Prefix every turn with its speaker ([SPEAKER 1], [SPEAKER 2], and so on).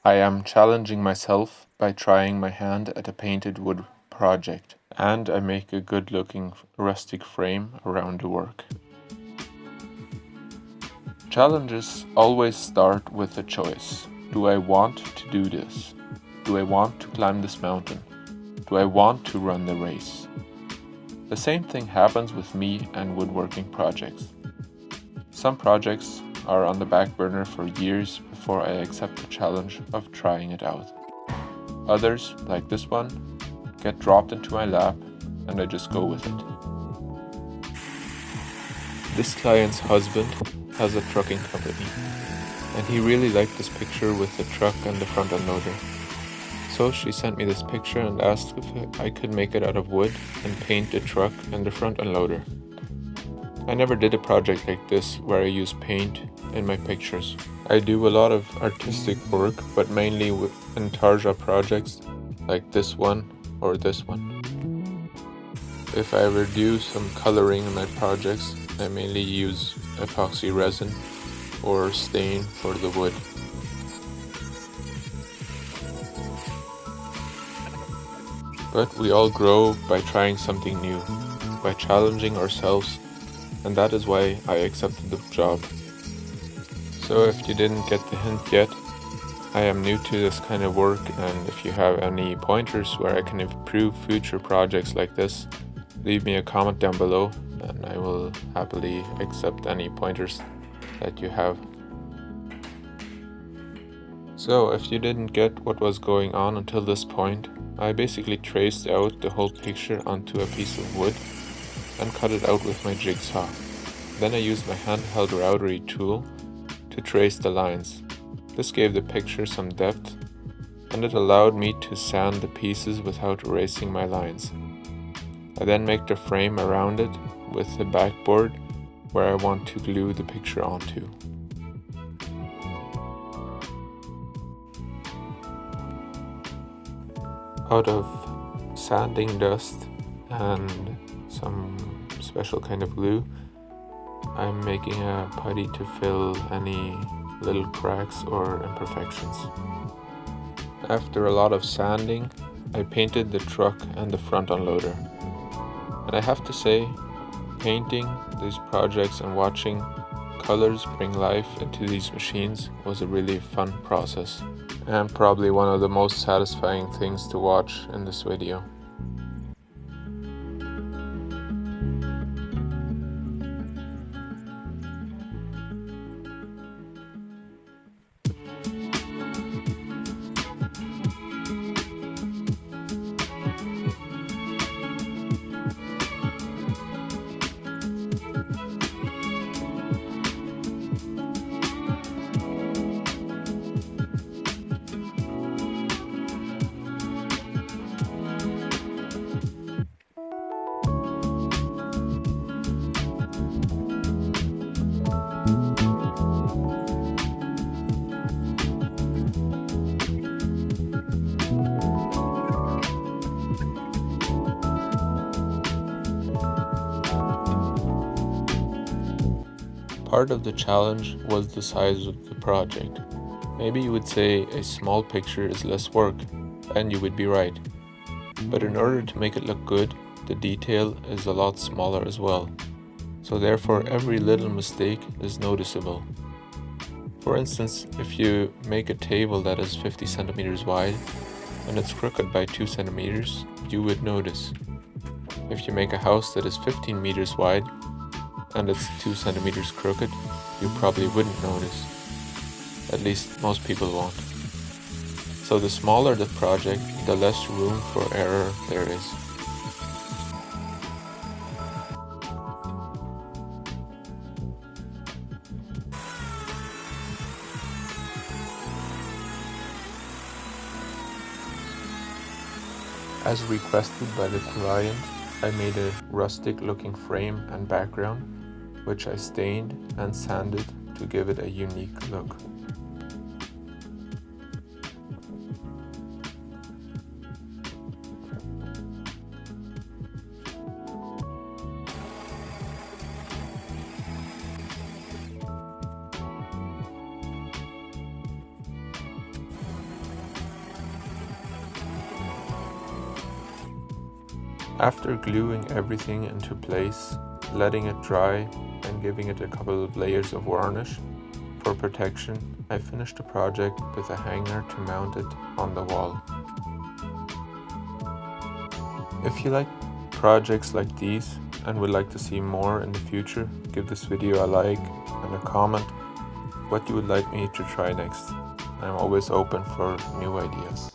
[SPEAKER 1] I am challenging myself by trying my hand at a painted wood project, and I make a good looking rustic frame around the work. Challenges always start with a choice. Do I want to do this? Do I want to climb this mountain? Do I want to run the race? The same thing happens with me and woodworking projects. Some projects are on the back burner for years before I accept the challenge of trying it out. Others, like this one, get dropped into my lap and I just go with it. This client's husband has a trucking company, and he really liked this picture with the truck and the front unloader. So she sent me this picture and asked if I could make it out of wood and paint the truck and the front unloader. I never did a project like this where I use paint in my pictures. I do a lot of artistic work, but mainly with intarsia projects like this one or this one. If I ever do some coloring in my projects, I mainly use epoxy resin or stain for the wood. But we all grow by trying something new, by challenging ourselves, and that is why I accepted the job. So if you didn't get the hint yet, I am new to this kind of work, and if you have any pointers where I can improve future projects like this, leave me a comment down below and I will happily accept any pointers that you have. So if you didn't get what was going on until this point, I basically traced out the whole picture onto a piece of wood and cut it out with my jigsaw. Then I used my handheld routery tool to trace the lines. This gave the picture some depth, and it allowed me to sand the pieces without erasing my lines. I then make the frame around it with the backboard where I want to glue the picture onto. Out of sanding dust and some special kind of glue, I'm making a putty to fill any little cracks or imperfections. After a lot of sanding, I painted the truck and the front unloader. And I have to say, painting these projects and watching colors bring life into these machines was a really fun process, and probably one of the most satisfying things to watch in this video. Part of the challenge was the size of the project. Maybe you would say a small picture is less work, and you would be right. But in order to make it look good, the detail is a lot smaller as well. So therefore every little mistake is noticeable. For instance, if you make a table that is 50 centimeters wide and it's crooked by 2 centimeters, you would notice. If you make a house that is 15 meters wide and it's 2 centimeters crooked, you probably wouldn't notice. At least most people won't. So the smaller the project, the less room for error there is. As requested by the client, I made a rustic looking frame and background, which I stained and sanded to give it a unique look. After gluing everything into place, letting it dry, and giving it a couple of layers of varnish for protection, I finished the project with a hanger to mount it on the wall. If you like projects like these and would like to see more in the future, give this video a like and a comment what you would like me to try next. I'm always open for new ideas.